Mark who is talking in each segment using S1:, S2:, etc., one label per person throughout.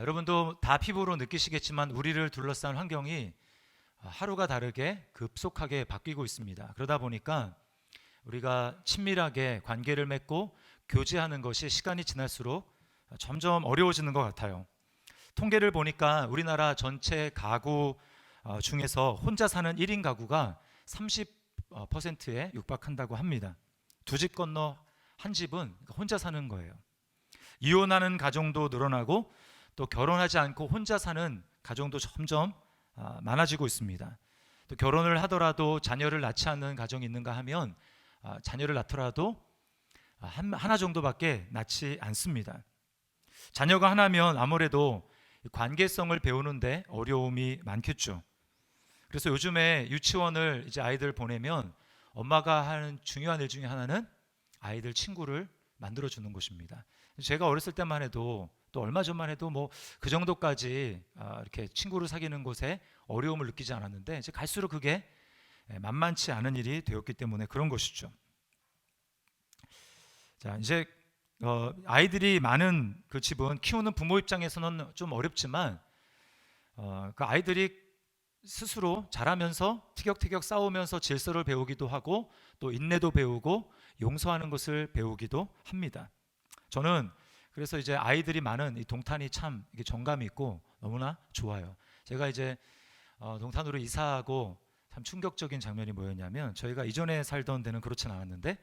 S1: 여러분도 다 피부로 느끼시겠지만 우리를 둘러싼 환경이 하루가 다르게 급속하게 바뀌고 있습니다. 그러다 보니까 우리가 친밀하게 관계를 맺고 교제하는 것이 시간이 지날수록 점점 어려워지는 것 같아요. 통계를 보니까 우리나라 전체 가구 중에서 혼자 사는 1인 가구가 30%에 육박한다고 합니다. 두 집 건너 한 집은 혼자 사는 거예요. 이혼하는 가정도 늘어나고 또 결혼하지 않고 혼자 사는 가정도 점점 많아지고 있습니다. 또 결혼을 하더라도 자녀를 낳지 않는 가정이 있는가 하면 자녀를 낳더라도 하나 정도밖에 낳지 않습니다. 자녀가 하나면 아무래도 관계성을 배우는데 어려움이 많겠죠. 그래서 요즘에 유치원을 이제 아이들 보내면 엄마가 하는 중요한 일 중에 하나는 아이들 친구를 만들어 주는 것입니다. 제가 어렸을 때만 해도 또 얼마 전만 해도 뭐 그 정도까지 이렇게 친구를 사귀는 것에 어려움을 느끼지 않았는데 이제 갈수록 그게 만만치 않은 일이 되었기 때문에 그런 것이죠. 자, 이제 아이들이 많은 그 집은 키우는 부모 입장에서는 좀 어렵지만 그 아이들이 스스로 자라면서 티격태격 싸우면서 질서를 배우기도 하고 또 인내도 배우고 용서하는 것을 배우기도 합니다. 저는 그래서 이제 아이들이 많은 이 동탄이 참 이게 정감이 있고 너무나 좋아요. 제가 이제 동탄으로 이사하고 참 충격적인 장면이 뭐였냐면 저희가 이전에 살던 데는 그렇진 않았는데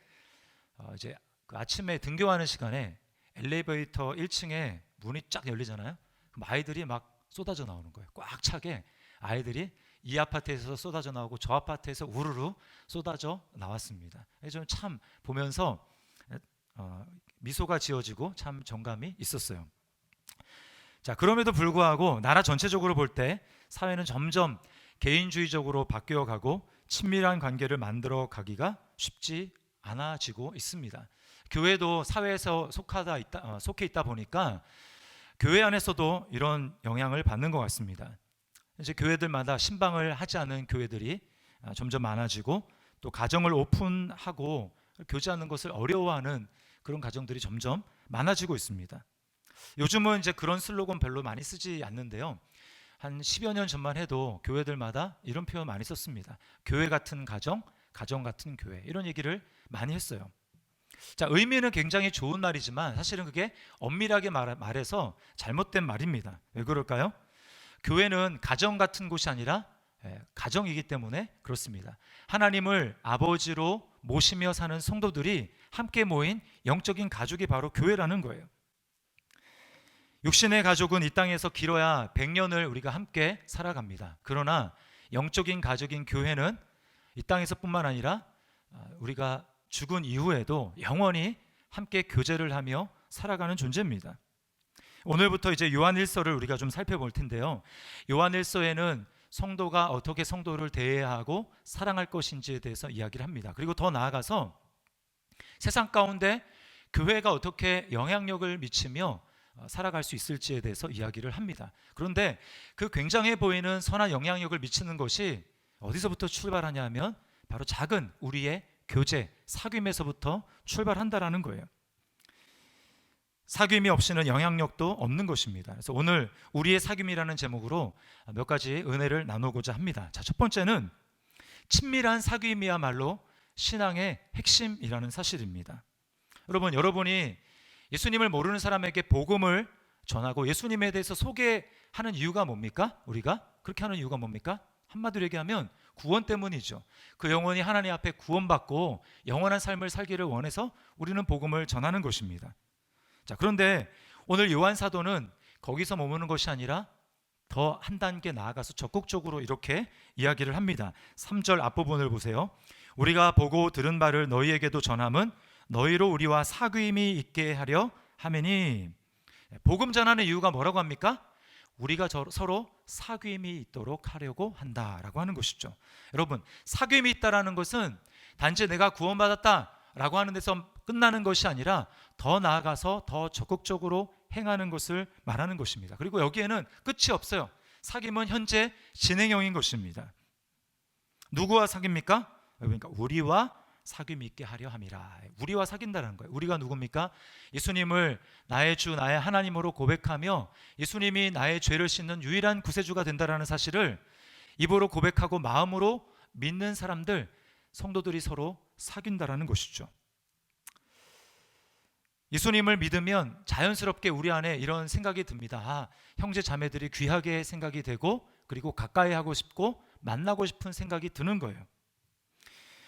S1: 이제 그 아침에 등교하는 시간에 엘리베이터 1층에 문이 쫙 열리잖아요. 그럼 아이들이 막 쏟아져 나오는 거예요. 꽉 차게 아이들이 이 아파트에서 쏟아져 나오고 저 아파트에서 우르르 쏟아져 나왔습니다. 저는 참 보면서 미소가 지어지고 참 정감이 있었어요. 자, 그럼에도 불구하고 나라 전체적으로 볼 때 사회는 점점 개인주의적으로 바뀌어가고 친밀한 관계를 만들어 가기가 쉽지 않아지고 있습니다. 교회도 사회에서 속해 있다 보니까 교회 안에서도 이런 영향을 받는 것 같습니다. 이제 교회들마다 신방을 하지 않은 교회들이 점점 많아지고 또 가정을 오픈하고 교제하는 것을 어려워하는 그런 가정들이 점점 많아지고 있습니다. 요즘은 이제 그런 슬로건 별로 많이 쓰지 않는데요. 한 10여 년 전만 해도 교회들마다 이런 표현 많이 썼습니다. 교회 같은 가정, 가정 같은 교회 이런 얘기를 많이 했어요. 자, 의미는 굉장히 좋은 말이지만 사실은 그게 엄밀하게 말해서 잘못된 말입니다. 왜 그럴까요? 교회는 가정 같은 곳이 아니라 가정이기 때문에 그렇습니다. 하나님을 아버지로 모시며 사는 성도들이 함께 모인 영적인 가족이 바로 교회라는 거예요. 육신의 가족은 이 땅에서 길어야 100년을 우리가 함께 살아갑니다. 그러나 영적인 가족인 교회는 이 땅에서뿐만 아니라 우리가 죽은 이후에도 영원히 함께 교제를 하며 살아가는 존재입니다. 오늘부터 이제 요한일서를 우리가 좀 살펴볼 텐데요. 요한일서에는 성도가 어떻게 성도를 대해야 하고 사랑할 것인지에 대해서 이야기를 합니다. 그리고 더 나아가서 세상 가운데 교회가 어떻게 영향력을 미치며 살아갈 수 있을지에 대해서 이야기를 합니다. 그런데 그 굉장해 보이는 선한 영향력을 미치는 것이 어디서부터 출발하냐 하면 바로 작은 우리의 교제, 사귐에서부터 출발한다라는 거예요. 사귐이 없이는 영향력도 없는 것입니다. 그래서 오늘 우리의 사귐이라는 제목으로 몇 가지 은혜를 나누고자 합니다. 자, 첫 번째는 친밀한 사귐이야말로 신앙의 핵심이라는 사실입니다. 여러분이 예수님을 모르는 사람에게 복음을 전하고 예수님에 대해서 소개하는 이유가 뭡니까? 우리가 그렇게 하는 이유가 뭡니까? 한마디로 얘기하면 구원 때문이죠. 그 영혼이 하나님 앞에 구원받고 영원한 삶을 살기를 원해서 우리는 복음을 전하는 것입니다. 자, 그런데 오늘 요한 사도는 거기서 머무는 것이 아니라 더 한 단계 나아가서 적극적으로 이렇게 이야기를 합니다. 3절 앞부분을 보세요. 우리가 보고 들은 바를 너희에게도 전함은 너희로 우리와 사귐이 있게 하려 함이니. 복음 전하는 이유가 뭐라고 합니까? 우리가 서로 사귐이 있도록 하려고 한다라고 하는 것이죠. 여러분, 사귐이 있다라는 것은 단지 내가 구원받았다라고 하는 데서 끝나는 것이 아니라 더 나아가서 더 적극적으로 행하는 것을 말하는 것입니다. 그리고 여기에는 끝이 없어요. 사귐은 현재 진행형인 것입니다. 누구와 사귐입니까? 그러니까 우리와 사귐 있게 하려 함이라. 우리와 사귄다는 거예요. 우리가 누굽니까? 예수님을 나의 주 나의 하나님으로 고백하며 예수님이 나의 죄를 씻는 유일한 구세주가 된다라는 사실을 입으로 고백하고 마음으로 믿는 사람들, 성도들이 서로 사귄다라는 것이죠. 예수님을 믿으면 자연스럽게 우리 안에 이런 생각이 듭니다. 아, 형제 자매들이 귀하게 생각이 되고 그리고 가까이 하고 싶고 만나고 싶은 생각이 드는 거예요.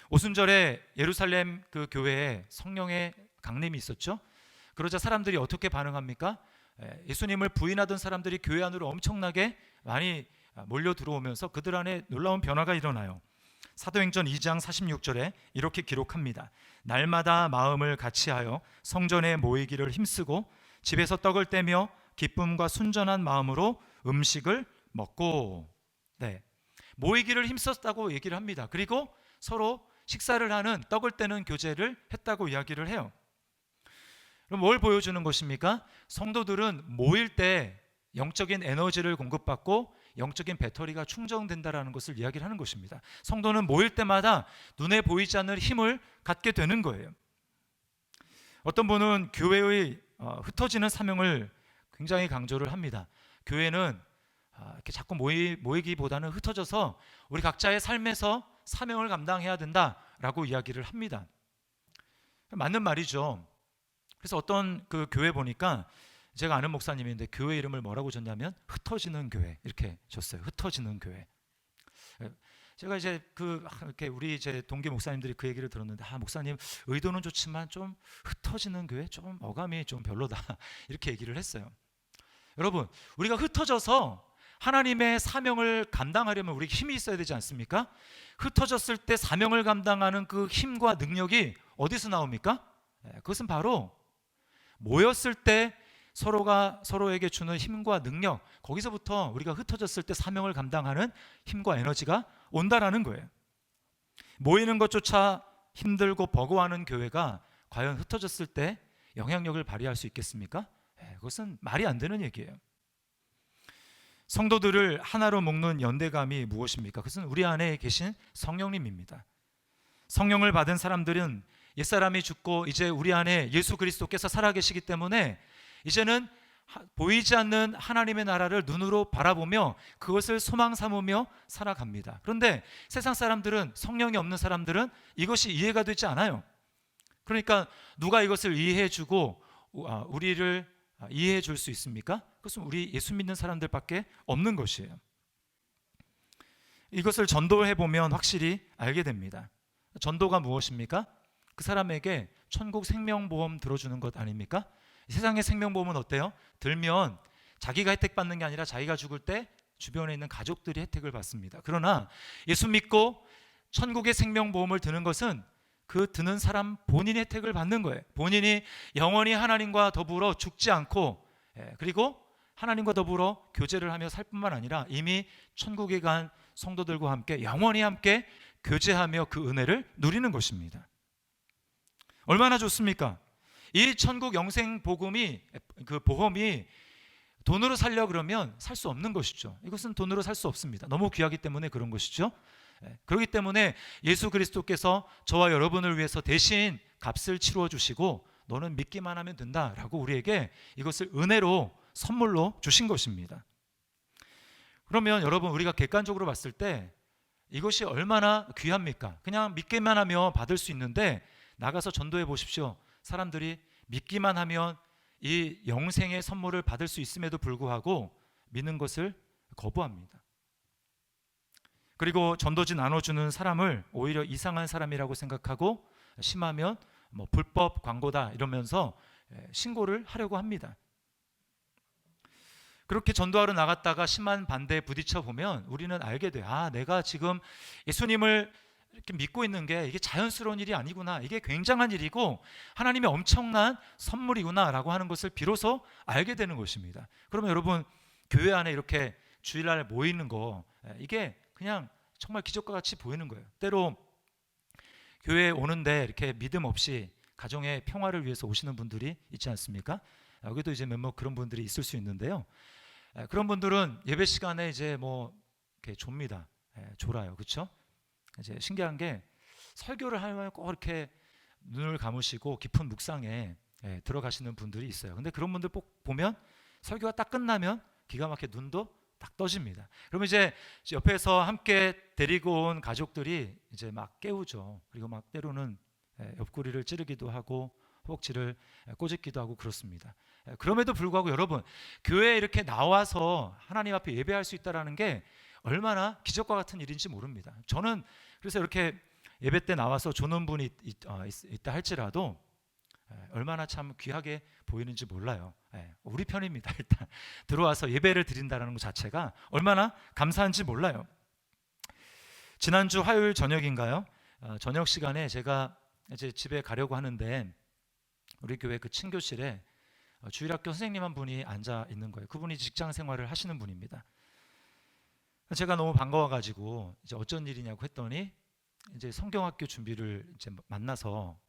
S1: 오순절에 예루살렘 그 교회에 성령의 강림이 있었죠. 그러자 사람들이 어떻게 반응합니까? 예수님을 부인하던 사람들이 교회 안으로 엄청나게 많이 몰려 들어오면서 그들 안에 놀라운 변화가 일어나요. 사도행전 2장 46절에 이렇게 기록합니다. 날마다 마음을 같이하여 성전에 모이기를 힘쓰고 집에서 떡을 떼며 기쁨과 순전한 마음으로 음식을 먹고, 네, 모이기를 힘썼다고 얘기를 합니다. 그리고 서로 식사를 하는, 떡을 떼는 교제를 했다고 이야기를 해요. 그럼 뭘 보여주는 것입니까? 성도들은 모일 때 영적인 에너지를 공급받고 영적인 배터리가 충전된다라는 것을 이야기를 하는 것입니다. 성도는 모일 때마다 눈에 보이지 않는 힘을 갖게 되는 거예요. 어떤 분은 교회의 흩어지는 사명을 굉장히 강조를 합니다. 교회는 이렇게 자꾸 모이기보다는 흩어져서 우리 각자의 삶에서 사명을 감당해야 된다라고 이야기를 합니다. 맞는 말이죠. 그래서 어떤 그 교회 보니까 제가 아는 목사님인데 교회 이름을 뭐라고 줬냐면 흩어지는 교회 이렇게 줬어요. 흩어지는 교회. 제가 이제 이렇게 우리 제 동기 목사님들이 그 얘기를 들었는데, 목사님 의도는 좋지만 좀 흩어지는 교회 좀 어감이 좀 별로다 이렇게 얘기를 했어요. 여러분, 우리가 흩어져서 하나님의 사명을 감당하려면 우리 힘이 있어야 되지 않습니까? 흩어졌을 때 사명을 감당하는 그 힘과 능력이 어디서 나옵니까? 그것은 바로 모였을 때 서로가 서로에게 주는 힘과 능력, 거기서부터 우리가 흩어졌을 때 사명을 감당하는 힘과 에너지가 온다라는 거예요. 모이는 것조차 힘들고 버거워하는 교회가 과연 흩어졌을 때 영향력을 발휘할 수 있겠습니까? 그것은 말이 안 되는 얘기예요. 성도들을 하나로 묶는 연대감이 무엇입니까? 그것은 우리 안에 계신 성령님입니다. 성령을 받은 사람들은 옛사람이 죽고 이제 우리 안에 예수 그리스도께서 살아계시기 때문에 이제는 보이지 않는 하나님의 나라를 눈으로 바라보며 그것을 소망 삼으며 살아갑니다. 그런데 세상 사람들은, 성령이 없는 사람들은 이것이 이해가 되지 않아요. 그러니까 누가 이것을 이해해주고 우리를 이해해 줄 수 있습니까? 그것은 우리 예수 믿는 사람들밖에 없는 것이에요. 이것을 전도해 보면 확실히 알게 됩니다. 전도가 무엇입니까? 그 사람에게 천국 생명보험 들어주는 것 아닙니까? 세상의 생명보험은 어때요? 들면 자기가 혜택 받는 게 아니라 자기가 죽을 때 주변에 있는 가족들이 혜택을 받습니다. 그러나 예수 믿고 천국의 생명보험을 드는 것은 그 드는 사람 본인의 혜택을 받는 거예요. 본인이 영원히 하나님과 더불어 죽지 않고, 그리고 하나님과 더불어 교제를 하며 살 뿐만 아니라 이미 천국에 간 성도들과 함께 영원히 함께 교제하며 그 은혜를 누리는 것입니다. 얼마나 좋습니까? 이 천국 영생 복음이, 그 보험이 돈으로 살려 그러면 살 수 없는 것이죠. 이것은 돈으로 살 수 없습니다. 너무 귀하기 때문에 그런 것이죠. 그렇기 때문에 예수 그리스도께서 저와 여러분을 위해서 대신 값을 치루어 주시고 너는 믿기만 하면 된다라고 우리에게 이것을 은혜로 선물로 주신 것입니다. 그러면 여러분, 우리가 객관적으로 봤을 때 이것이 얼마나 귀합니까? 그냥 믿기만 하면 받을 수 있는데 나가서 전도해 보십시오. 사람들이 믿기만 하면 이 영생의 선물을 받을 수 있음에도 불구하고 믿는 것을 거부합니다. 그리고 전도지 나눠주는 사람을 오히려 이상한 사람이라고 생각하고 심하면 불법 광고다 이러면서 신고를 하려고 합니다. 그렇게 전도하러 나갔다가 심한 반대에 부딪혀 보면 우리는 알게 돼요. 내가 지금 예수님을 이렇게 믿고 있는 게 이게 자연스러운 일이 아니구나, 이게 굉장한 일이고 하나님의 엄청난 선물이구나 라고 하는 것을 비로소 알게 되는 것입니다. 그러면 여러분, 교회 안에 이렇게 주일날 모이는 거, 이게 그냥 정말 기적과 같이 보이는 거예요. 때로 교회에 오는데 이렇게 믿음 없이 가정의 평화를 위해서 오시는 분들이 있지 않습니까? 여기도 이제 몇몇 그런 분들이 있을 수 있는데요. 그런 분들은 예배 시간에 이제 이렇게 졸아요, 그렇죠? 이제 신기한 게 설교를 하면 꼭 이렇게 눈을 감으시고 깊은 묵상에 들어가시는 분들이 있어요. 근데 그런 분들 꼭 보면 설교가 딱 끝나면 기가 막히게 눈도 딱 떠집니다. 그러면 이제 옆에서 함께 데리고 온 가족들이 이제 막 깨우죠. 그리고 막 때로는 옆구리를 찌르기도 하고 허벅지를 꼬집기도 하고 그렇습니다. 그럼에도 불구하고 여러분, 교회에 이렇게 나와서 하나님 앞에 예배할 수 있다는 게 얼마나 기적과 같은 일인지 모릅니다. 저는 그래서 이렇게 예배 때 나와서 조는 분이 있다 할지라도 얼마나 참 귀하게 보이는지 몰라요. 우리 편입니다. 일단 들어와서 예배를 드린다는 것 자체가 얼마나 감사한지 몰라요. 지난주 화요일 저녁인가요? 저녁 시간에 제가 이제 집에 가려고 하는데 우리 교회 그 친교실에 주일학교 선생님 한 분이 앉아 있는 거예요. 그분이 직장 생활을 하시는 분입니다. 제가 너무 반가워가지고 이제 어쩐 일이냐고 했더니 이제 성경학교 준비를 이제 만나서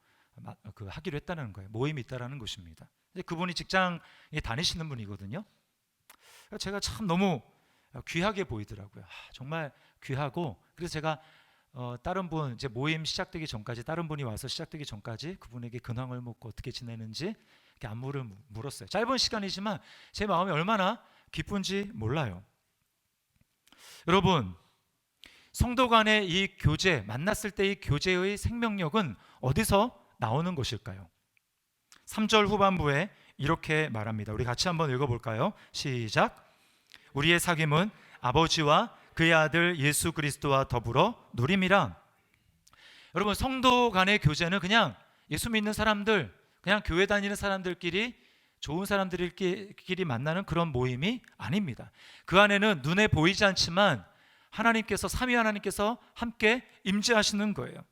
S1: 하기로 했다는 거예요. 모임이 있다라는 것입니다. 그분이 직장에 다니시는 분이거든요. 제가 참 너무 귀하게 보이더라고요. 정말 귀하고, 그래서 제가 다른 분 이제 모임 시작되기 전까지, 다른 분이 와서 시작되기 전까지 그분에게 근황을 묻고 어떻게 지내는지 이렇게 안부를 물었어요. 짧은 시간이지만 제 마음이 얼마나 기쁜지 몰라요. 여러분, 성도 간의 이 교제, 만났을 때 이 교제의 생명력은 어디서 나오는 것일까요? 3절 후반부에 이렇게 말합니다. 우리 같이 한번 읽어볼까요? 시작. 우리의 사귐은 아버지와 그의 아들 예수 그리스도와 더불어 누림이라. 여러분, 성도 간의 교제는 그냥 예수 믿는 사람들, 그냥 교회 다니는 사람들끼리, 좋은 사람들끼리 만나는 그런 모임이 아닙니다. 그 안에는 눈에 보이지 않지만 하나님께서, 삼위 하나님께서 함께 임재하시는 거예요.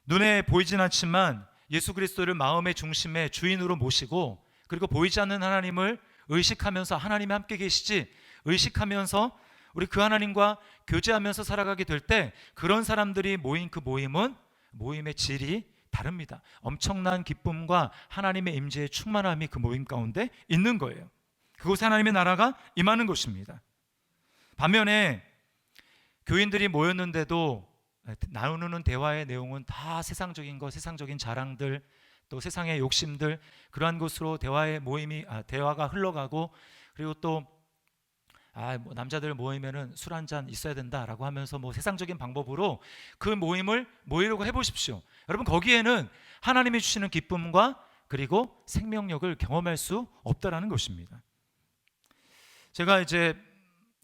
S1: 눈에 보이진 않지만 예수 그리스도를 마음의 중심에 주인으로 모시고, 그리고 보이지 않는 하나님을 의식하면서 하나님이 함께 계시지 의식하면서 우리 그 하나님과 교제하면서 살아가게 될 때, 그런 사람들이 모인 그 모임은 모임의 질이 다릅니다. 엄청난 기쁨과 하나님의 임재의 충만함이 그 모임 가운데 있는 거예요. 그곳에 하나님의 나라가 임하는 것입니다. 반면에 교인들이 모였는데도 나누는 대화의 내용은 다 세상적인 것, 세상적인 자랑들, 또 세상의 욕심들, 그러한 것으로 대화가 흘러가고, 그리고 또 뭐 남자들 모이면은 술 한잔 있어야 된다라고 하면서 뭐 세상적인 방법으로 그 모임을 모이려고 해보십시오. 여러분, 거기에는 하나님이 주시는 기쁨과 그리고 생명력을 경험할 수 없다라는 것입니다. 제가 이제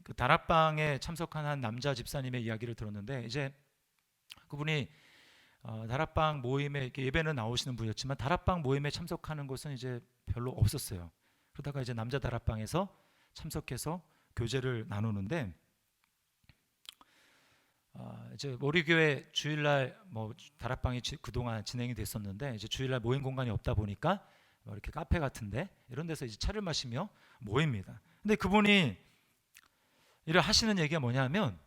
S1: 그 다락방에 참석한 한 남자 집사님의 이야기를 들었는데, 이제 그분이 다락방 모임에 이렇게 예배는 나오시는 분이었지만 다락방 모임에 참석하는 것은 이제 별로 없었어요. 그러다가 이제 남자 다락방에서 참석해서 교제를 나누는데, 이제 우리 교회 주일날 뭐 다락방이 그동안 진행이 됐었는데, 이제 주일날 모임 공간이 없다 보니까 뭐 이렇게 카페 같은데 이런 데서 이제 차를 마시며 모입니다. 근데 그분이 이를 하시는 얘기가 뭐냐면,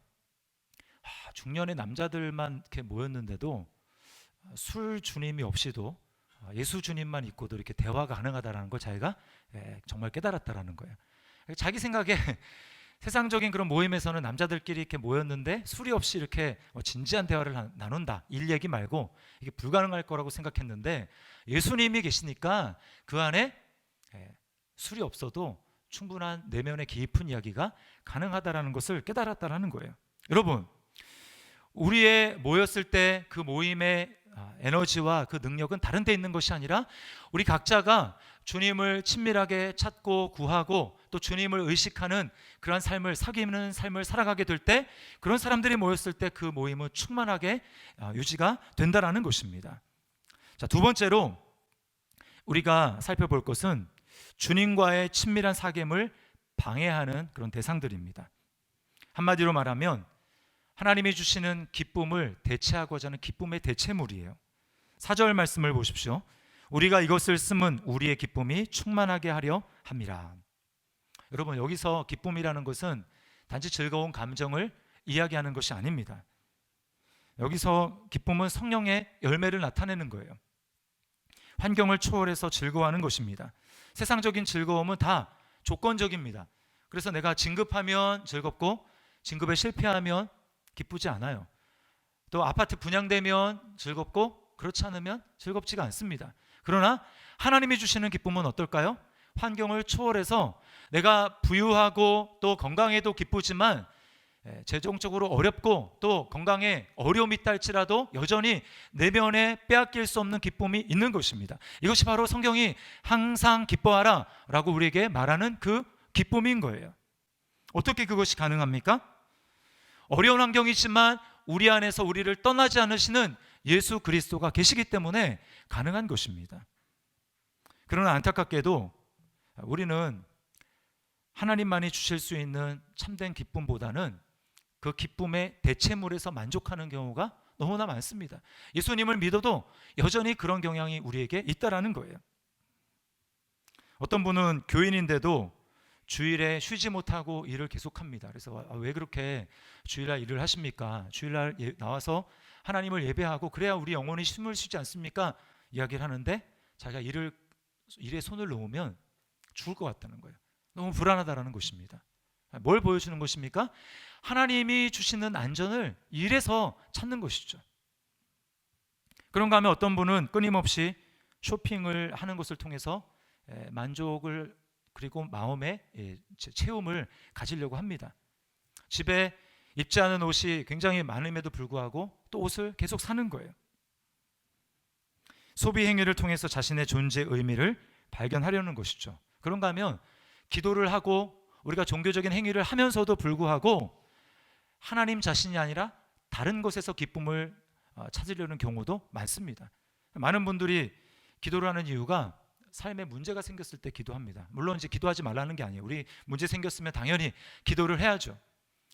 S1: 중년의 남자들만 이렇게 모였는데도 술 주님이 없이도 예수 주님만 있고도 이렇게 대화가 가능하다라는 걸 자기가 정말 깨달았다라는 거예요. 자기 생각에 세상적인 그런 모임에서는 남자들끼리 이렇게 모였는데 술이 없이 이렇게 진지한 대화를 나눈다, 일 얘기 말고 이게 불가능할 거라고 생각했는데, 예수님이 계시니까 그 안에 술이 없어도 충분한 내면의 깊은 이야기가 가능하다라는 것을 깨달았다라는 거예요. 여러분, 우리의 모였을 때 그 모임의 에너지와 그 능력은 다른 데 있는 것이 아니라 우리 각자가 주님을 친밀하게 찾고 구하고 또 주님을 의식하는 그러한 삶을, 사귀는 삶을 살아가게 될 때, 그런 사람들이 모였을 때 그 모임은 충만하게 유지가 된다라는 것입니다. 자, 두 번째로 우리가 살펴볼 것은 주님과의 친밀한 사귐을 방해하는 그런 대상들입니다. 한마디로 말하면 하나님이 주시는 기쁨을 대체하고자 하는 기쁨의 대체물이에요. 4절 말씀을 보십시오. 우리가 이것을 쓰면 우리의 기쁨이 충만하게 하려 함이라. 여러분, 여기서 기쁨이라는 것은 단지 즐거운 감정을 이야기하는 것이 아닙니다. 여기서 기쁨은 성령의 열매를 나타내는 거예요. 환경을 초월해서 즐거워하는 것입니다. 세상적인 즐거움은 다 조건적입니다. 그래서 내가 진급하면 즐겁고 진급에 실패하면 기쁘지 않아요. 또 아파트 분양되면 즐겁고 그렇지 않으면 즐겁지가 않습니다. 그러나 하나님이 주시는 기쁨은 어떨까요? 환경을 초월해서 내가 부유하고 또 건강해도 기쁘지만 재정적으로 어렵고 또 건강에 어려움이 있다 할지라도 여전히 내면에 빼앗길 수 없는 기쁨이 있는 것입니다. 이것이 바로 성경이 항상 기뻐하라 라고 우리에게 말하는 그 기쁨인 거예요. 어떻게 그것이 가능합니까? 어려운 환경이지만 우리 안에서 우리를 떠나지 않으시는 예수 그리스도가 계시기 때문에 가능한 것입니다. 그러나 안타깝게도 우리는 하나님만이 주실 수 있는 참된 기쁨보다는 그 기쁨의 대체물에서 만족하는 경우가 너무나 많습니다. 예수님을 믿어도 여전히 그런 경향이 우리에게 있다라는 거예요. 어떤 분은 교인인데도 주일에 쉬지 못하고 일을 계속합니다. 그래서 왜 그렇게 주일날 일을 하십니까? 주일날 나와서 하나님을 예배하고 그래야 우리 영혼이 숨을 쉬지 않습니까? 이야기를 하는데 자기가 일에 손을 놓으면 죽을 것 같다는 거예요. 너무 불안하다라는 것입니다. 뭘 보여주는 것입니까? 하나님이 주시는 안전을 일에서 찾는 것이죠. 그런가 하면 어떤 분은 끊임없이 쇼핑을 하는 것을 통해서 만족을 그리고 마음의 체험을 가지려고 합니다. 집에 입지 않은 옷이 굉장히 많음에도 불구하고 또 옷을 계속 사는 거예요. 소비 행위를 통해서 자신의 존재의 의미를 발견하려는 것이죠. 그런가 하면 기도를 하고 우리가 종교적인 행위를 하면서도 불구하고 하나님 자신이 아니라 다른 것에서 기쁨을 찾으려는 경우도 많습니다. 많은 분들이 기도를 하는 이유가 삶에 문제가 생겼을 때 기도합니다. 물론 이제 기도하지 말라는 게 아니에요. 우리 문제 생겼으면 당연히 기도를 해야죠.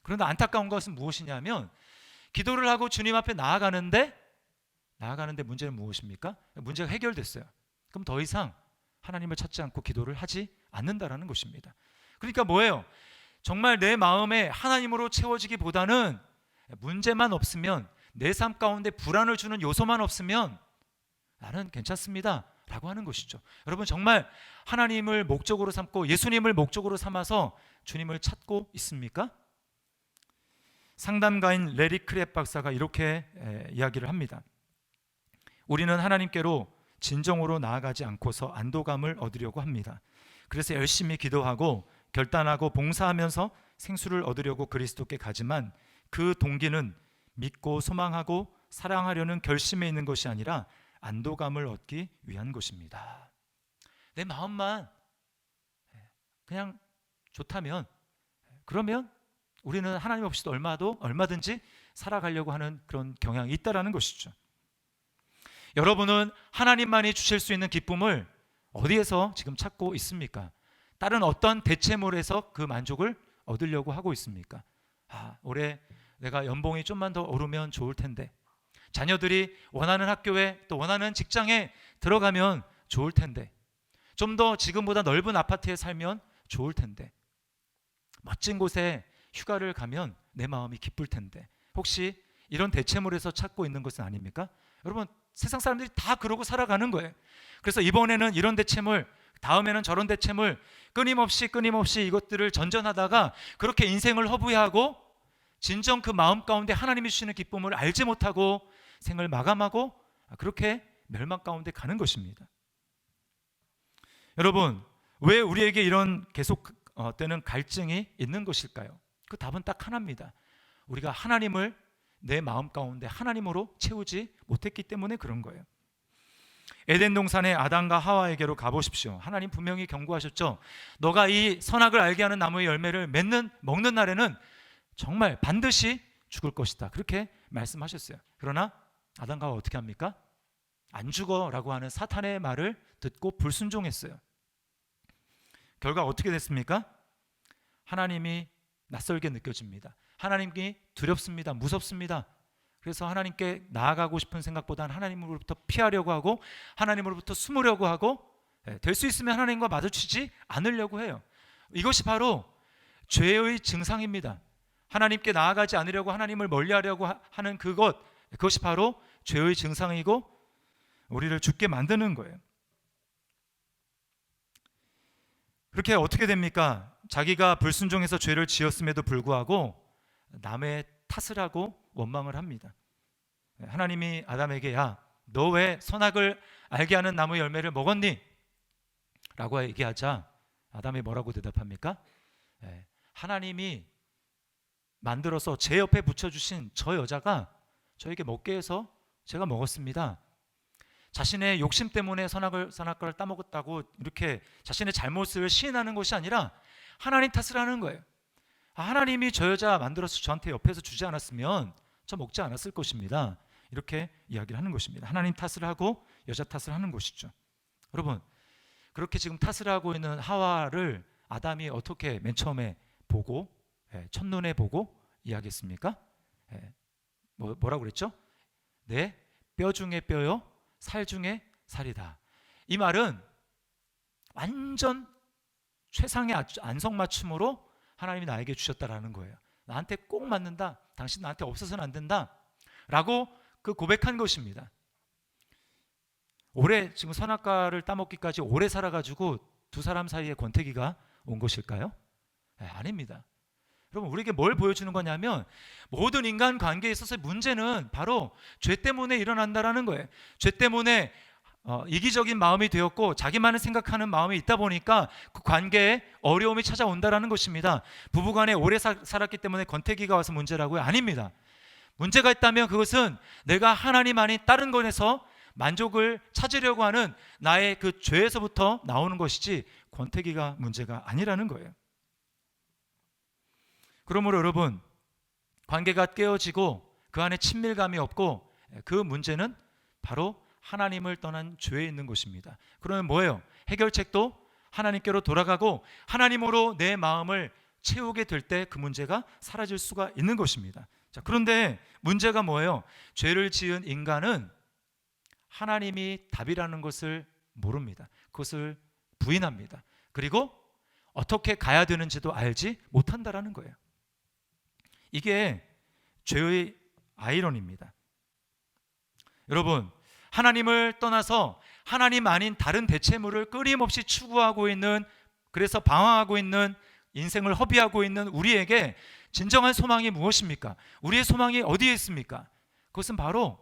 S1: 그런데 안타까운 것은 무엇이냐면 기도를 하고 주님 앞에 나아가는데 문제는 무엇입니까? 문제가 해결됐어요. 그럼 더 이상 하나님을 찾지 않고 기도를 하지 않는다라는 것입니다. 그러니까 뭐예요? 정말 내 마음에 하나님으로 채워지기보다는 문제만 없으면 내 삶 가운데 불안을 주는 요소만 없으면 나는 괜찮습니다 라고 하는 것이죠. 여러분 정말 하나님을 목적으로 삼고 예수님을 목적으로 삼아서 주님을 찾고 있습니까? 상담가인 레리 크랩 박사가 이렇게 이야기를 합니다. 우리는 하나님께로 진정으로 나아가지 않고서 안도감을 얻으려고 합니다. 그래서 열심히 기도하고 결단하고 봉사하면서 생수를 얻으려고 그리스도께 가지만 그 동기는 믿고 소망하고 사랑하려는 결심에 있는 것이 아니라 안도감을 얻기 위한 것입니다. 내 마음만 그냥 좋다면 그러면 우리는 하나님 없이도 얼마든지 살아가려고 하는 그런 경향이 있다라는 것이죠. 여러분은 하나님만이 주실 수 있는 기쁨을 어디에서 지금 찾고 있습니까? 다른 어떤 대체물에서 그 만족을 얻으려고 하고 있습니까? 올해 내가 연봉이 좀만 더 오르면 좋을 텐데, 자녀들이 원하는 학교에 또 원하는 직장에 들어가면 좋을 텐데, 좀 더 지금보다 넓은 아파트에 살면 좋을 텐데, 멋진 곳에 휴가를 가면 내 마음이 기쁠 텐데, 혹시 이런 대체물에서 찾고 있는 것은 아닙니까? 여러분 세상 사람들이 다 그러고 살아가는 거예요. 그래서 이번에는 이런 대체물, 다음에는 저런 대체물, 끊임없이 이것들을 전전하다가 그렇게 인생을 허비하고 진정 그 마음 가운데 하나님이 주시는 기쁨을 알지 못하고 생을 마감하고 그렇게 멸망 가운데 가는 것입니다. 여러분 왜 우리에게 이런 계속되는 갈증이 있는 것일까요? 그 답은 딱 하나입니다. 우리가 하나님을 내 마음 가운데 하나님으로 채우지 못했기 때문에 그런 거예요. 에덴 동산에 아담과 하와에게로 가보십시오. 하나님 분명히 경고하셨죠. 너가 이 선악을 알게 하는 나무의 열매를 먹는 날에는 정말 반드시 죽을 것이다. 그렇게 말씀하셨어요. 그러나 아담과 하와 어떻게 합니까? 안 죽어라고 하는 사탄의 말을 듣고 불순종했어요. 결과 어떻게 됐습니까? 하나님이 낯설게 느껴집니다. 하나님이 두렵습니다. 무섭습니다. 그래서 하나님께 나아가고 싶은 생각보다는 하나님으로부터 피하려고 하고 하나님으로부터 숨으려고 하고 될 수 있으면 하나님과 마주치지 않으려고 해요. 이것이 바로 죄의 증상입니다. 하나님께 나아가지 않으려고 하나님을 멀리하려고 하는 그것이 바로 죄의 증상이고 우리를 죽게 만드는 거예요. 그렇게 어떻게 됩니까? 자기가 불순종해서 죄를 지었음에도 불구하고 남의 탓을 하고 원망을 합니다. 하나님이 아담에게 야, 너 왜 선악을 알게 하는 나무 열매를 먹었니? 라고 얘기하자 아담이 뭐라고 대답합니까? 하나님이 만들어서 제 옆에 붙여주신 저 여자가 저에게 먹게 해서 제가 먹었습니다. 자신의 욕심 때문에 선악과를 따먹었다고 이렇게 자신의 잘못을 시인하는 것이 아니라 하나님 탓을 하는 거예요. 하나님이 저 여자 만들어서 저한테 옆에서 주지 않았으면 저 먹지 않았을 것입니다. 이렇게 이야기를 하는 것입니다. 하나님 탓을 하고 여자 탓을 하는 것이죠. 여러분, 그렇게 지금 탓을 하고 있는 하와를 아담이 어떻게 맨 처음에 보고 첫눈에 보고 이야기했습니까? 뭐라고 그랬죠? 내 뼈 중에 뼈요 살 중에 살이다. 이 말은 완전 최상의 안성맞춤으로 하나님이 나에게 주셨다라는 거예요. 나한테 꼭 맞는다. 당신 나한테 없어서는 안 된다. 라고 그 고백한 것입니다. 오래 지금 선악과를 따먹기까지 오래 살아가지고 두 사람 사이에 권태기가 온 것일까요? 아닙니다. 여러분, 우리에게 뭘 보여주는 거냐면 모든 인간 관계에 있어서 문제는 바로 죄 때문에 일어난다라는 거예요. 죄 때문에 이기적인 마음이 되었고 자기만을 생각하는 마음이 있다 보니까 그 관계에 어려움이 찾아온다라는 것입니다. 부부간에 오래 살았기 때문에 권태기가 와서 문제라고요? 아닙니다. 문제가 있다면 그것은 내가 하나님 아닌 다른 것에서 만족을 찾으려고 하는 나의 그 죄에서부터 나오는 것이지 권태기가 문제가 아니라는 거예요. 그러므로 여러분, 관계가 깨어지고 그 안에 친밀감이 없고 그 문제는 바로 하나님을 떠난 죄에 있는 것입니다. 그러면 뭐예요? 해결책도 하나님께로 돌아가고 하나님으로 내 마음을 채우게 될 때 그 문제가 사라질 수가 있는 것입니다. 자, 그런데 문제가 뭐예요? 죄를 지은 인간은 하나님이 답이라는 것을 모릅니다. 그것을 부인합니다. 그리고 어떻게 가야 되는지도 알지 못한다라는 거예요. 이게 죄의 아이러니입니다. 여러분, 하나님을 떠나서 하나님 아닌 다른 대체물을 끊임없이 추구하고 있는, 그래서 방황하고 있는, 인생을 허비하고 있는 우리에게 진정한 소망이 무엇입니까? 우리의 소망이 어디에 있습니까? 그것은 바로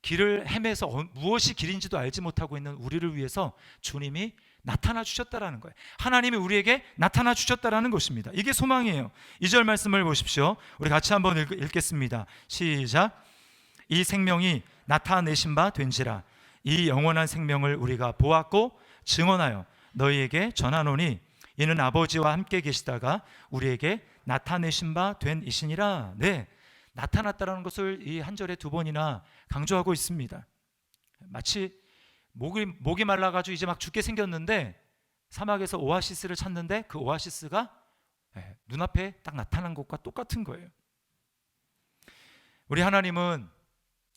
S1: 길을 헤매서 무엇이 길인지도 알지 못하고 있는 우리를 위해서 주님이 나타나 주셨다라는 거예요. 하나님이 우리에게 나타나 주셨다라는 것입니다. 이게 소망이에요. 2절 말씀을 보십시오. 우리 같이 한번 읽겠습니다. 시작. 이 생명이 나타내신 바 된지라. 이 영원한 생명을 우리가 보았고 증언하여 너희에게 전하노니 이는 아버지와 함께 계시다가 우리에게 나타내신 바 된 이시니라. 네, 나타났다라는 것을 이 한 절에 두 번이나 강조하고 있습니다. 마치 목이 말라가지고 이제 막 죽게 생겼는데 사막에서 오아시스를 찾는데 그 오아시스가 눈앞에 딱 나타난 것과 똑같은 거예요. 우리 하나님은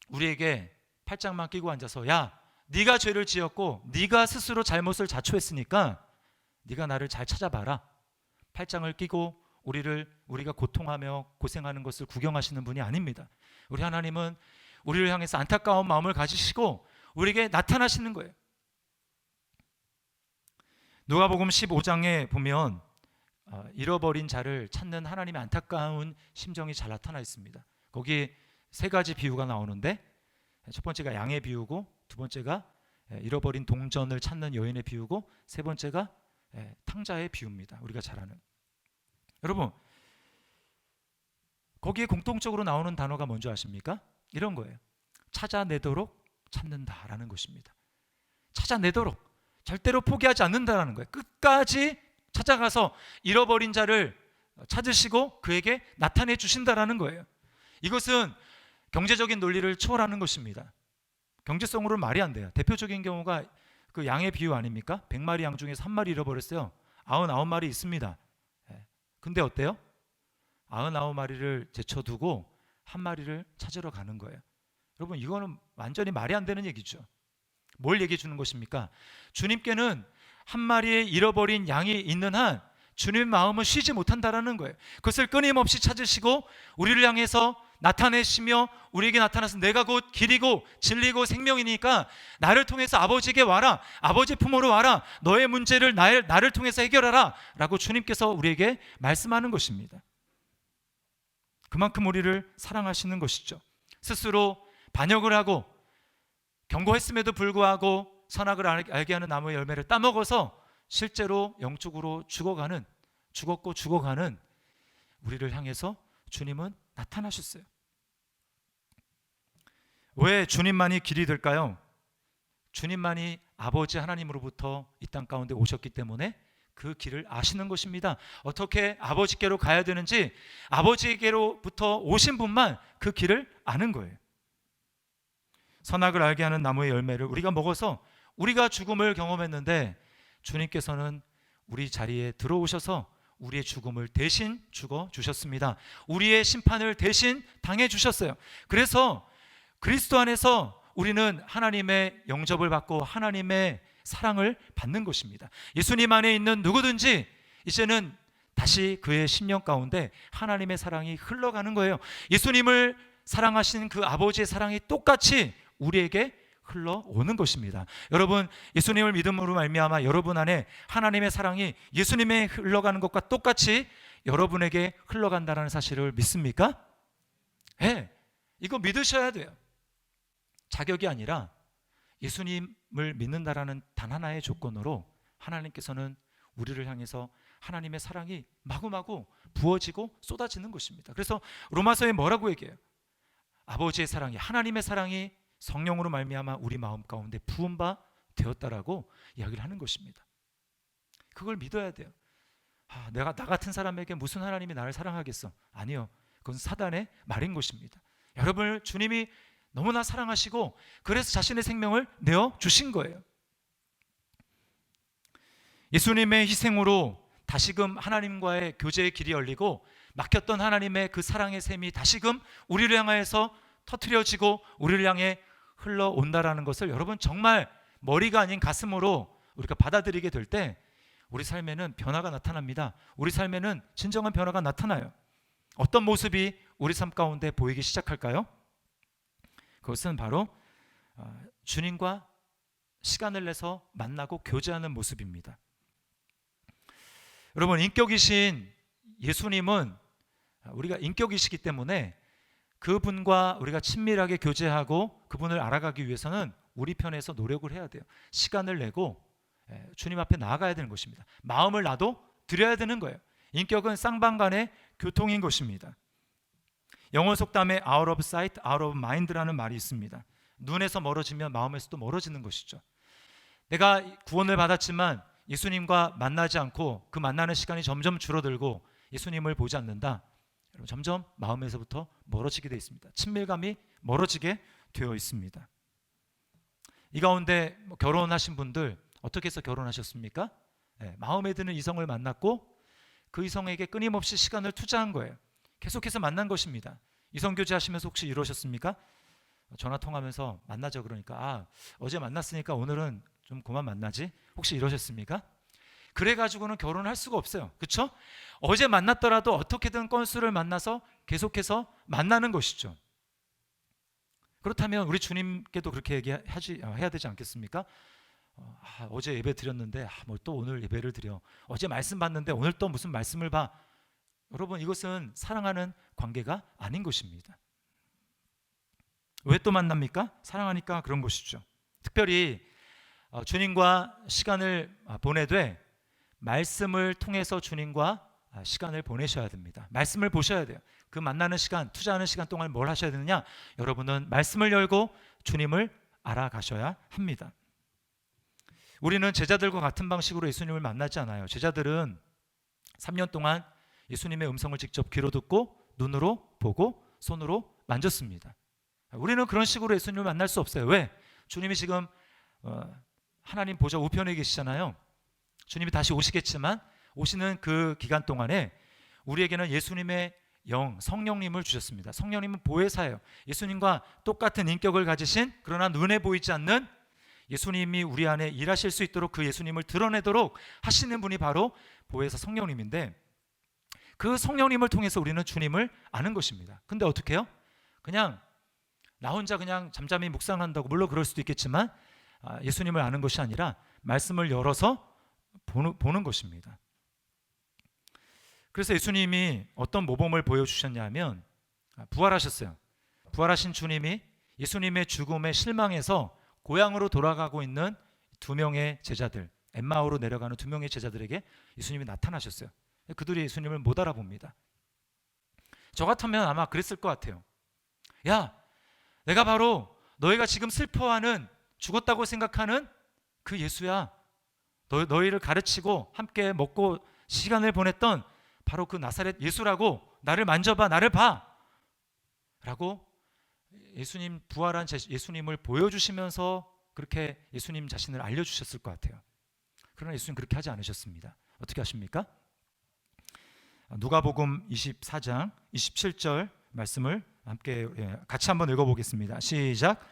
S1: 우리에게 팔짱만 끼고 앉아서 야, 네가 죄를 지었고 네가 스스로 잘못을 자초했으니까 네가 나를 잘 찾아봐라. 팔짱을 끼고 우리가 고통하며 고생하는 것을 구경하시는 분이 아닙니다. 우리 하나님은 우리를 향해서 안타까운 마음을 가지시고 우리에게 나타나시는 거예요. 누가복음 15장에 보면 잃어버린 자를 찾는 하나님의 안타까운 심정이 잘 나타나 있습니다. 거기 세 가지 비유가 나오는데 첫 번째가 양의 비유고, 두 번째가 잃어버린 동전을 찾는 여인의 비유고, 세 번째가 탕자의 비유입니다. 우리가 잘 아는. 여러분, 거기에 공통적으로 나오는 단어가 뭔지 아십니까? 이런 거예요. 찾아내도록 찾는다라는 것입니다. 찾아내도록, 절대로 포기하지 않는다라는 거예요. 끝까지 찾아가서 잃어버린 자를 찾으시고 그에게 나타내 주신다라는 거예요. 이것은 경제적인 논리를 초월하는 것입니다. 경제성으로는 말이 안 돼요. 대표적인 경우가 그 양의 비유 아닙니까? 100마리 양 중에서 한 마리 잃어버렸어요. 99마리 있습니다. 근데 어때요? 99마리를 제쳐두고 한 마리를 찾으러 가는 거예요. 여러분, 이거는 완전히 말이 안 되는 얘기죠. 뭘 얘기해 주는 것입니까? 주님께는 한 마리의 잃어버린 양이 있는 한 주님의 마음은 쉬지 못한다라는 거예요. 그것을 끊임없이 찾으시고 우리를 향해서 나타내시며 우리에게 나타나서 내가 곧 길이고 진리고 생명이니까 나를 통해서 아버지에게 와라, 아버지 품으로 와라, 너의 문제를 나를 통해서 해결하라 라고 주님께서 우리에게 말씀하는 것입니다. 그만큼 우리를 사랑하시는 것이죠. 스스로 반역을 하고 경고했음에도 불구하고 선악을 알게 하는 나무의 열매를 따먹어서 실제로 영적으로 죽었고 죽어가는 우리를 향해서 주님은 나타나셨어요. 왜 주님만이 길이 될까요? 주님만이 아버지 하나님으로부터 이 땅 가운데 오셨기 때문에 그 길을 아시는 것입니다. 어떻게 아버지께로 가야 되는지 아버지께로부터 오신 분만 그 길을 아는 거예요. 선악을 알게 하는 나무의 열매를 우리가 먹어서 우리가 죽음을 경험했는데 주님께서는 우리 자리에 들어오셔서 우리의 죽음을 대신 죽어 주셨습니다. 우리의 심판을 대신 당해 주셨어요. 그래서 그리스도 안에서 우리는 하나님의 영접을 받고 하나님의 사랑을 받는 것입니다. 예수님 안에 있는 누구든지 이제는 다시 그의 심령 가운데 하나님의 사랑이 흘러가는 거예요. 예수님을 사랑하신 그 아버지의 사랑이 똑같이 우리에게 흘러오는 것입니다. 여러분, 예수님을 믿음으로 말미암아 여러분 안에 하나님의 사랑이 예수님에 흘러가는 것과 똑같이 여러분에게 흘러간다는 사실을 믿습니까? 네, 이거 믿으셔야 돼요. 자격이 아니라 예수님을 믿는다라는 단 하나의 조건으로 하나님께서는 우리를 향해서 하나님의 사랑이 마구마구 부어지고 쏟아지는 것입니다. 그래서 로마서에 뭐라고 얘기해요? 아버지의 사랑이, 하나님의 사랑이 성령으로 말미암아 우리 마음 가운데 부은 바 되었다라고 이야기를 하는 것입니다. 그걸 믿어야 돼요. 내가 나 같은 사람에게 무슨 하나님이 나를 사랑하겠어? 아니요, 그건 사단의 말인 것입니다. 여러분을 주님이 너무나 사랑하시고 그래서 자신의 생명을 내어주신 거예요. 예수님의 희생으로 다시금 하나님과의 교제의 길이 열리고 막혔던 하나님의 그 사랑의 샘이 다시금 우리를 향해서 터트려지고 우리를 향해 흘러온다라는 것을 여러분 정말 머리가 아닌 가슴으로 우리가 받아들이게 될 때 우리 삶에는 변화가 나타납니다. 우리 삶에는 진정한 변화가 나타나요. 어떤 모습이 우리 삶 가운데 보이기 시작할까요? 그것은 바로 주님과 시간을 내서 만나고 교제하는 모습입니다. 여러분, 인격이신 예수님은 우리가 인격이시기 때문에 그분과 우리가 친밀하게 교제하고 그분을 알아가기 위해서는 우리 편에서 노력을 해야 돼요. 시간을 내고 주님 앞에 나아가야 되는 것입니다. 마음을 나도 드려야 되는 거예요. 인격은 쌍방간의 교통인 것입니다. 영어 속담에 out of sight, out of mind라는 말이 있습니다. 눈에서 멀어지면 마음에서도 멀어지는 것이죠. 내가 구원을 받았지만 예수님과 만나지 않고 그 만나는 시간이 점점 줄어들고 예수님을 보지 않는다. 여러분, 점점 마음에서부터 멀어지게 되어 있습니다. 친밀감이 멀어지게 되어 있습니다. 이 가운데 결혼하신 분들 어떻게 해서 결혼하셨습니까? 마음에 드는 이성을 만났고 그 이성에게 끊임없이 시간을 투자한 거예요. 계속해서 만난 것입니다. 이성교제 하시면서 혹시 이러셨습니까? 전화 통하면서 만나죠. 그러니까 어제 만났으니까 오늘은 좀 그만 만나지? 혹시 이러셨습니까? 그래가지고는 결혼을 할 수가 없어요. 그렇죠? 어제 만났더라도 어떻게든 건수를 만나서 계속해서 만나는 것이죠. 그렇다면 우리 주님께도 그렇게 해야 되지 않겠습니까? 어제 예배 드렸는데 뭐 또 오늘 예배를 드려. 어제 말씀 봤는데 오늘 또 무슨 말씀을 봐. 여러분, 이것은 사랑하는 관계가 아닌 것입니다. 왜 또 만납니까? 사랑하니까 그런 것이죠. 특별히 주님과 시간을 보내되 말씀을 통해서 주님과 시간을 보내셔야 됩니다. 말씀을 보셔야 돼요. 그 만나는 시간, 투자하는 시간 동안 뭘 하셔야 되느냐? 여러분은 말씀을 열고 주님을 알아가셔야 합니다. 우리는 제자들과 같은 방식으로 예수님을 만나지 않아요. 제자들은 3년 동안 예수님의 음성을 직접 귀로 듣고 눈으로 보고 손으로 만졌습니다. 우리는 그런 식으로 예수님을 만날 수 없어요. 왜? 주님이 지금 하나님 보좌 우편에 계시잖아요. 주님이 다시 오시겠지만 오시는 그 기간 동안에 우리에게는 예수님의 영, 성령님을 주셨습니다. 성령님은 보혜사예요. 예수님과 똑같은 인격을 가지신 그러나 눈에 보이지 않는 예수님이 우리 안에 일하실 수 있도록 그 예수님을 드러내도록 하시는 분이 바로 보혜사 성령님인데 그 성령님을 통해서 우리는 주님을 아는 것입니다. 근데 어떻게 해요? 그냥 나 혼자 그냥 잠잠히 묵상한다고, 물론 그럴 수도 있겠지만 예수님을 아는 것이 아니라 말씀을 열어서 보는 것입니다. 그래서 예수님이 어떤 모범을 보여주셨냐 하면 부활하셨어요. 부활하신 주님이 예수님의 죽음에 실망해서 고향으로 돌아가고 있는 두 명의 제자들, 엠마오로 내려가는 두 명의 제자들에게 예수님이 나타나셨어요. 그들이 예수님을 못 알아봅니다. 저 같으면 아마 그랬을 것 같아요. 야, 내가 바로 너희가 지금 슬퍼하는, 죽었다고 생각하는 그 예수야. 너희를 가르치고 함께 먹고 시간을 보냈던 바로 그 나사렛 예수라고. 나를 만져봐, 나를 봐 라고 예수님, 부활한 예수님을 보여주시면서 그렇게 예수님 자신을 알려주셨을 것 같아요. 그러나 예수님 그렇게 하지 않으셨습니다. 어떻게 하십니까? 누가복음 24장 27절 말씀을 함께 같이 한번 읽어보겠습니다. 시작.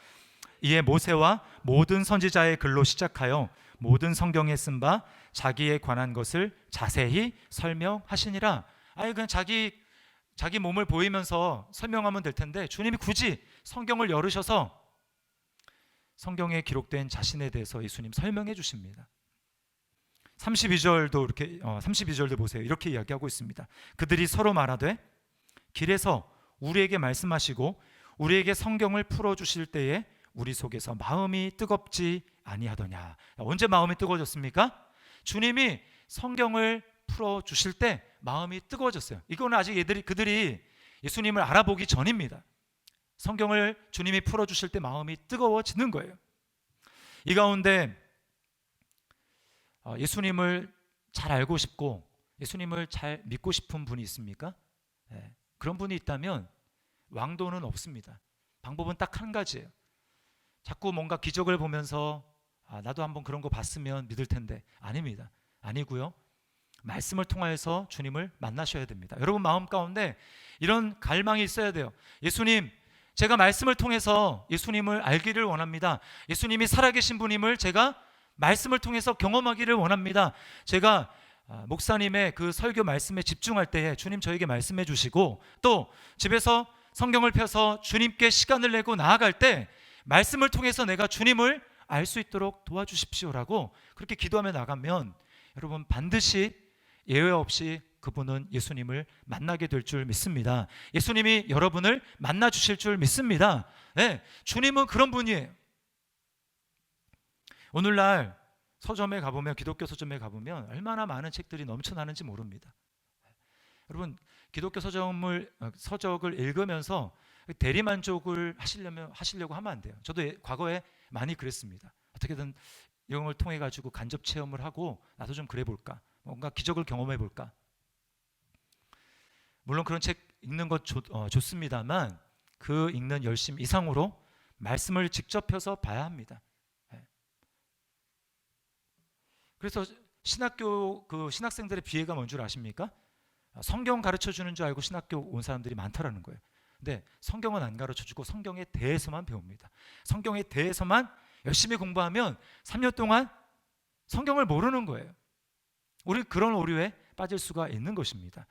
S1: 이에 모세와 모든 선지자의 글로 시작하여 모든 성경에 쓴 바 자기에 관한 것을 자세히 설명하시니라. 아니 그냥 자기 몸을 보이면서 설명하면 될 텐데 주님이 굳이 성경을 열으셔서 성경에 기록된 자신에 대해서 예수님 설명해 주십니다. 32절도 이렇게 32절도 보세요. 이렇게 이야기하고 있습니다. 그들이 서로 말하되 길에서 우리에게 말씀하시고 우리에게 성경을 풀어 주실 때에 우리 속에서 마음이 뜨겁지 아니하더냐. 언제 마음이 뜨거워졌습니까? 주님이 성경을 풀어 주실 때 마음이 뜨거워졌어요. 이거는 아직 그들이 예수님을 알아보기 전입니다. 성경을 주님이 풀어 주실 때 마음이 뜨거워지는 거예요. 이 가운데 예수님을 잘 알고 싶고 예수님을 잘 믿고 싶은 분이 있습니까? 그런 분이 있다면 왕도는 없습니다. 방법은 딱 한 가지예요. 자꾸 뭔가 기적을 보면서 나도 한번 그런 거 봤으면 믿을 텐데. 아닙니다. 아니고요. 말씀을 통하여서 주님을 만나셔야 됩니다. 여러분 마음 가운데 이런 갈망이 있어야 돼요. 예수님, 제가 말씀을 통해서 예수님을 알기를 원합니다. 예수님이 살아계신 분임을 제가 말씀을 통해서 경험하기를 원합니다. 제가 목사님의 그 설교 말씀에 집중할 때에 주님 저에게 말씀해 주시고 또 집에서 성경을 펴서 주님께 시간을 내고 나아갈 때 말씀을 통해서 내가 주님을 알 수 있도록 도와주십시오라고 그렇게 기도하며 나가면 여러분 반드시 예외 없이 그분은 예수님을 만나게 될 줄 믿습니다. 예수님이 여러분을 만나 주실 줄 믿습니다. 네, 주님은 그런 분이에요. 오늘날 서점에 가보면, 기독교 서점에 가보면 얼마나 많은 책들이 넘쳐나는지 모릅니다. 여러분 기독교 서적을 읽으면서 대리만족을 하시려고 하면 안 돼요. 저도 과거에 많이 그랬습니다. 어떻게든 이런 걸 통해 가지고 간접 체험을 하고 나도 좀 그래 볼까, 뭔가 기적을 경험해 볼까. 물론 그런 책 읽는 것 좋습니다만 그 읽는 열심 이상으로 말씀을 직접 펴서 봐야 합니다. 그래서 신학교 신학생들의 비애가 뭔 줄 아십니까? 성경 가르쳐 주는 줄 알고 신학교 온 사람들이 많다라는 거예요. 근데 성경은 안 가르쳐 주고 성경에 대해서만 배웁니다. 성경에 대해서만 열심히 공부하면 3년 동안 성경을 모르는 거예요. 우리는 그런 오류에 빠질 수가 있는 것입니다.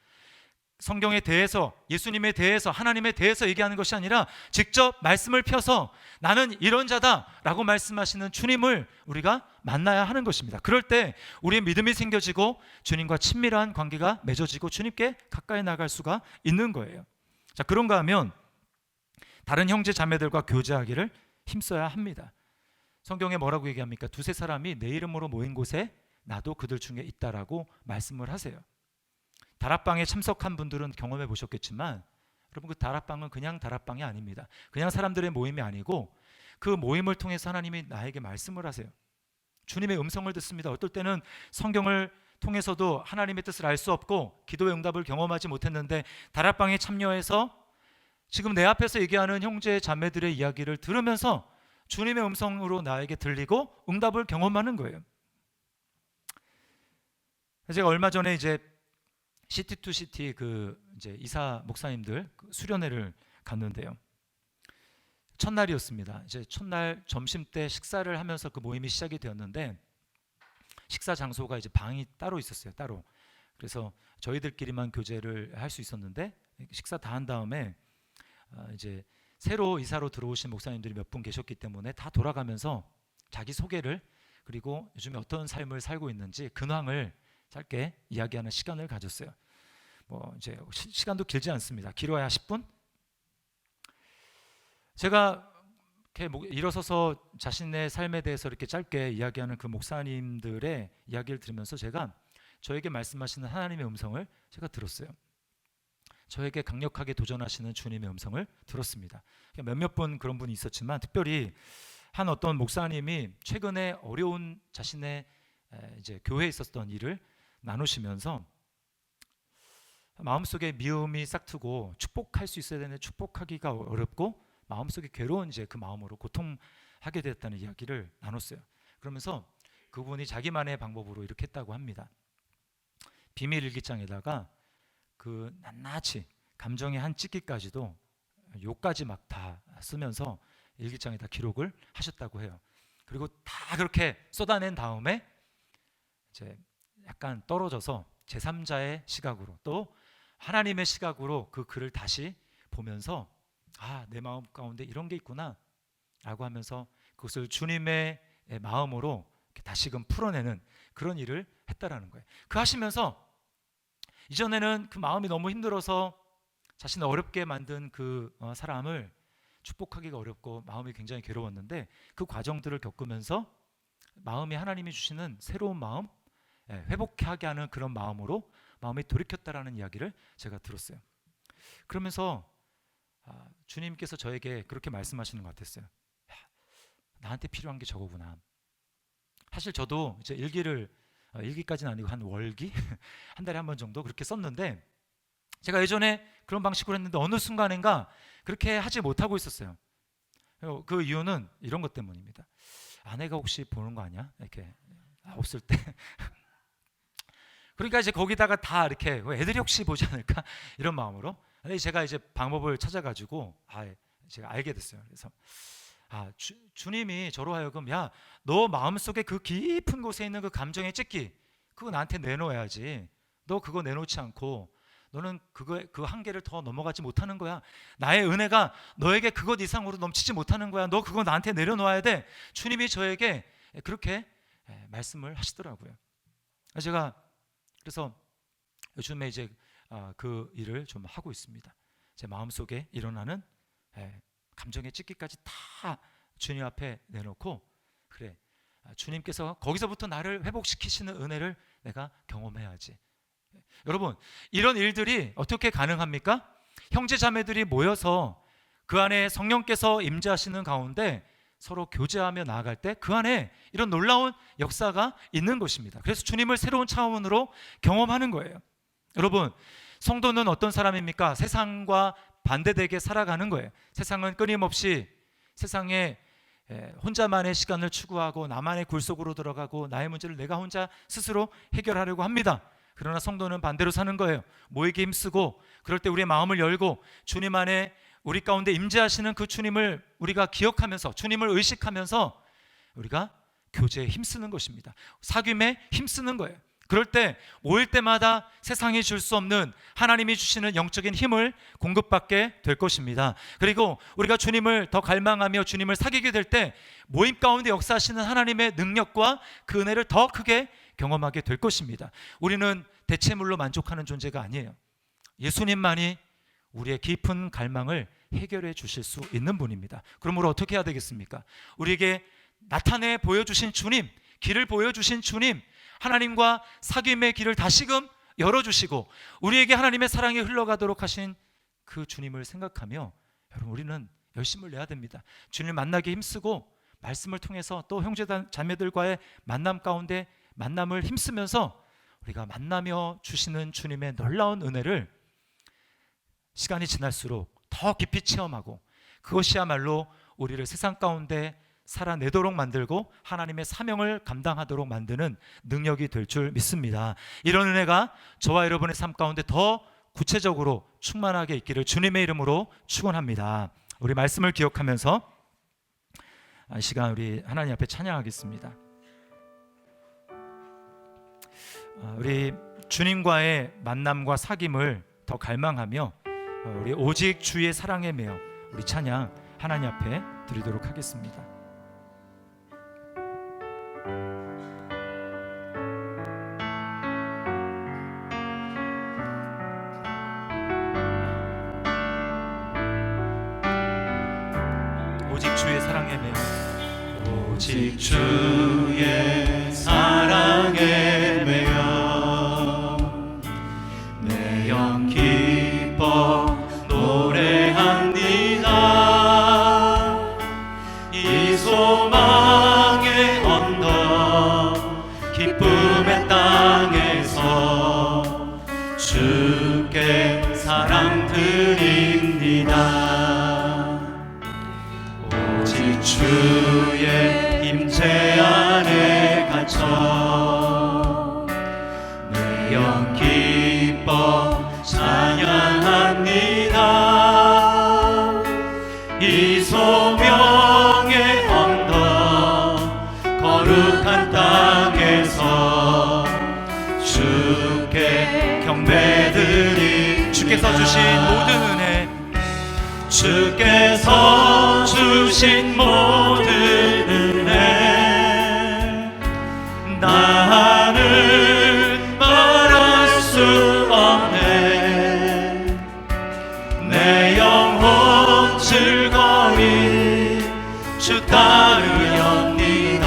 S1: 성경에 대해서, 예수님에 대해서, 하나님에 대해서 얘기하는 것이 아니라 직접 말씀을 펴서 나는 이런 자다라고 말씀하시는 주님을 우리가 만나야 하는 것입니다. 그럴 때 우리의 믿음이 생겨지고 주님과 친밀한 관계가 맺어지고 주님께 가까이 나갈 수가 있는 거예요. 자, 그런가 하면 다른 형제 자매들과 교제하기를 힘써야 합니다. 성경에 뭐라고 얘기합니까? 두세 사람이 내 이름으로 모인 곳에 나도 그들 중에 있다라고 말씀을 하세요. 다락방에 참석한 분들은 경험해 보셨겠지만 여러분 그 다락방은 그냥 다락방이 아닙니다. 그냥 사람들의 모임이 아니고 그 모임을 통해서 하나님이 나에게 말씀을 하세요. 주님의 음성을 듣습니다. 어떨 때는 성경을 통해서도 하나님의 뜻을 알 수 없고 기도의 응답을 경험하지 못했는데 다락방에 참여해서 지금 내 앞에서 얘기하는 형제 자매들의 이야기를 들으면서 주님의 음성으로 나에게 들리고 응답을 경험하는 거예요. 제가 얼마 전에 이제 시티 투 시티 이제 이사 목사님들 수련회를 갔는데요. 첫날이었습니다. 이제 첫날 점심 때 식사를 하면서 그 모임이 시작이 되었는데 식사 장소가 이제 방이 따로 있었어요. 따로. 그래서 저희들끼리만 교제를 할 수 있었는데 식사 다 한 다음에 이제 새로 이사로 들어오신 목사님들이 몇 분 계셨기 때문에 다 돌아가면서 자기 소개를 그리고 요즘에 어떤 삶을 살고 있는지 근황을 짧게 이야기하는 시간을 가졌어요. 뭐 이제 시간도 길지 않습니다. 길어야 10분? 제가 이렇게 일어서서 자신의 삶에 대해서 이렇게 짧게 이야기하는 그 목사님들의 이야기를 들으면서 제가 저에게 말씀하시는 하나님의 음성을 제가 들었어요. 저에게 강력하게 도전하시는 주님의 음성을 들었습니다. 몇몇 분 그런 분이 있었지만 특별히 한 어떤 목사님이 최근에 어려운 자신의 이제 교회에 있었던 일을 나누시면서 마음속에 미움이 싹트고 축복할 수 있어야 되는데 축복하기가 어렵고 마음속에 괴로운 이제 그 마음으로 고통하게 됐다는 이야기를 나눴어요. 그러면서 그분이 자기만의 방법으로 이렇게 했다고 합니다. 비밀 일기장에다가 그 낱낱이 감정의 한 찢기까지도 요까지 막 다 쓰면서 일기장에다 기록을 하셨다고 해요. 그리고 다 그렇게 쏟아낸 다음에 이제 약간 떨어져서 제3자의 시각으로 또 하나님의 시각으로 그 글을 다시 보면서 내 마음 가운데 이런 게 있구나 라고 하면서 그것을 주님의 마음으로 다시금 풀어내는 그런 일을 했다라는 거예요. 그 하시면서 이전에는 그 마음이 너무 힘들어서 자신을 어렵게 만든 그 사람을 축복하기가 어렵고 마음이 굉장히 괴로웠는데 그 과정들을 겪으면서 마음이 하나님이 주시는 새로운 마음, 회복하게 하는 그런 마음으로 마음이 돌이켰다라는 이야기를 제가 들었어요. 그러면서 주님께서 저에게 그렇게 말씀하시는 것 같았어요. 나한테 필요한 게 저거구나. 사실 저도 이제 일기까지는 아니고 한 월기 한 달에 한 번 정도 그렇게 썼는데 제가 예전에 그런 방식으로 했는데 어느 순간인가 그렇게 하지 못하고 있었어요. 그 이유는 이런 것 때문입니다. 아내가 혹시 보는 거 아니야? 이렇게 없을 때 그러니까 이제 거기다가 다 이렇게 애들이 혹시 보지 않을까 이런 마음으로. 근데 제가 이제 방법을 찾아가지고 제가 알게 됐어요. 그래서 주님이 저로 하여금 너 마음속에 그 깊은 곳에 있는 그 감정의 찢기 그거 나한테 내놓아야지. 너 그거 내놓지 않고 너는 그 한계를 더 넘어가지 못하는 거야. 나의 은혜가 너에게 그것 이상으로 넘치지 못하는 거야. 너 그거 나한테 내려놓아야 돼. 주님이 저에게 그렇게 말씀을 하시더라고요. 제가 그래서 요즘에 이제 그 일을 좀 하고 있습니다. 제 마음속에 일어나는 감정의 찢기까지 다 주님 앞에 내놓고 그래 주님께서 거기서부터 나를 회복시키시는 은혜를 내가 경험해야지. 여러분 이런 일들이 어떻게 가능합니까? 형제 자매들이 모여서 그 안에 성령께서 임재하시는 가운데 서로 교제하며 나아갈 때 그 안에 이런 놀라운 역사가 있는 것입니다. 그래서 주님을 새로운 차원으로 경험하는 거예요. 여러분 성도는 어떤 사람입니까? 세상과 반대되게 살아가는 거예요. 세상은 끊임없이 세상에 혼자만의 시간을 추구하고 나만의 굴 속으로 들어가고 나의 문제를 내가 혼자 스스로 해결하려고 합니다. 그러나 성도는 반대로 사는 거예요. 모이기 힘쓰고 그럴 때 우리의 마음을 열고 주님 안에 우리 가운데 임재하시는 그 주님을 우리가 기억하면서 주님을 의식하면서 우리가 교제에 힘쓰는 것입니다. 사귐에 힘쓰는 거예요. 그럴 때 모일 때마다 세상이 줄 수 없는 하나님이 주시는 영적인 힘을 공급받게 될 것입니다. 그리고 우리가 주님을 더 갈망하며 주님을 사귀게 될 때 모임 가운데 역사하시는 하나님의 능력과 그 은혜를 더 크게 경험하게 될 것입니다. 우리는 대체물로 만족하는 존재가 아니에요. 예수님만이 우리의 깊은 갈망을 해결해 주실 수 있는 분입니다. 그러므로 어떻게 해야 되겠습니까? 우리에게 나타내 보여주신 주님, 길을 보여주신 주님, 하나님과 사귐의 길을 다시금 열어주시고 우리에게 하나님의 사랑이 흘러가도록 하신 그 주님을 생각하며 여러분 우리는 열심을 내야 됩니다. 주님을 만나기 힘쓰고 말씀을 통해서 또 형제 자매들과의 만남 가운데 만남을 힘쓰면서 우리가 만나며 주시는 주님의 놀라운 은혜를 시간이 지날수록 더 깊이 체험하고 그것이야말로 우리를 세상 가운데 살아내도록 만들고 하나님의 사명을 감당하도록 만드는 능력이 될 줄 믿습니다. 이런 은혜가 저와 여러분의 삶 가운데 더 구체적으로 충만하게 있기를 주님의 이름으로 축원합니다. 우리 말씀을 기억하면서 이 시간 우리 하나님 앞에 찬양하겠습니다. 우리 주님과의 만남과 사귐을 더 갈망하며 우리 오직 주의 사랑에 매여 우리 찬양 하나님 앞에 드리도록 하겠습니다. 오직 주의 사랑 사랑에 매여
S2: 오직 주의 사랑에 매여 내 영 기뻐 노래합니다. 이 소망의 언덕 기쁨의 땅에서 주께 사랑 드립니다. 오직 주의 임재 안에 갇혀 내 영 기뻐 찬양합니다. 이 소명의 언덕 거룩한 땅에서 주께 경배드리
S1: 주께서 주신 모든 은혜
S2: 주께서 주신 모든 은혜 나는 말할 수 없네. 내 영혼 즐거이 주 따르렵니다.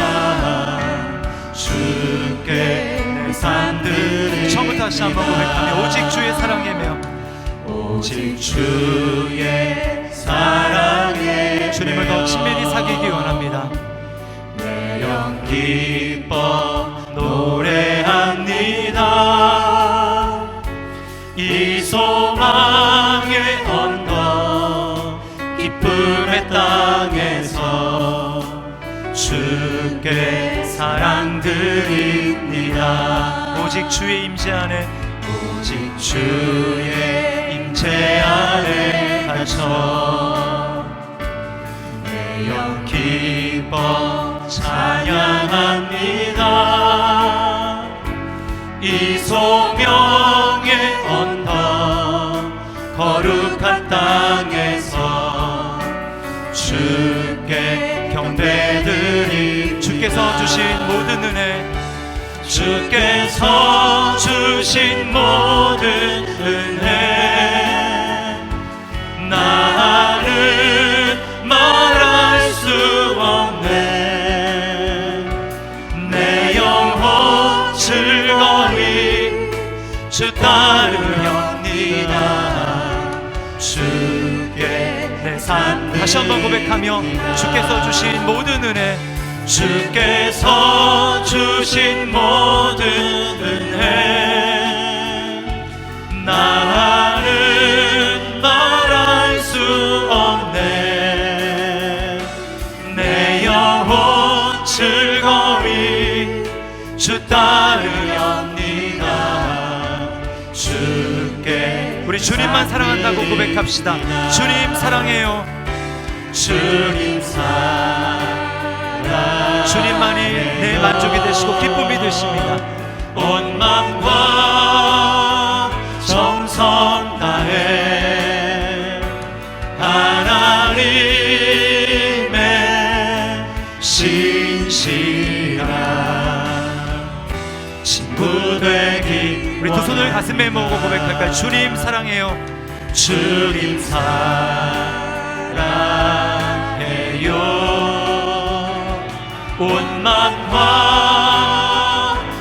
S2: 주께 내 삶들이
S1: 처음부터 다시 한번 고백하며 오직 주의 사랑에 매여
S2: 오직 주의 사랑에
S1: 주님을 더 친밀히 사귀기 원합니다.
S2: 내 영 기뻐 노래합니다. 이 소망의 언덕 기쁨의 땅에서 주께 사랑 드립니다.
S1: 오직 주의 임재 안에
S2: 오직 주의 임재 안에 갇혀 내 영 기뻐 찬양합니다. 이 소명의 언덕 거룩한 땅에서 주께 경배드리
S1: 주께서 주신 모든 은혜
S2: 주께서 주신 모든 은혜 나는 말할 수 없네. 내 영혼 즐거이 주 따르렵니다. 주께 내 삶
S1: 다시 한번 고백하며 주께서 주신 모든 은혜
S2: 주께서 주신 모든 은혜 나는 말할 수 없네. 내 영혼 즐거이 주 따르렵니다. 주께
S1: 우리 주님만 사랑한다고 고백합시다. 주님 사랑해요.
S2: 주님 사랑
S1: 주님만이 내 만족이 되시고 기쁨이 되십니다.
S2: 온 맘과 정성 다해 하나님의 신실한 친구 되기
S1: 우리 두 손을 가슴에 모으고 고백할까요? 주님 사랑해요.
S2: 주님 사랑해요. 온 맘과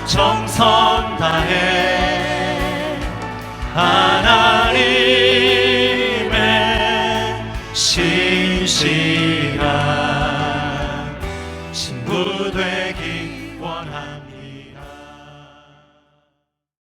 S2: 정성 다해 하나님의 신실한 친구 되기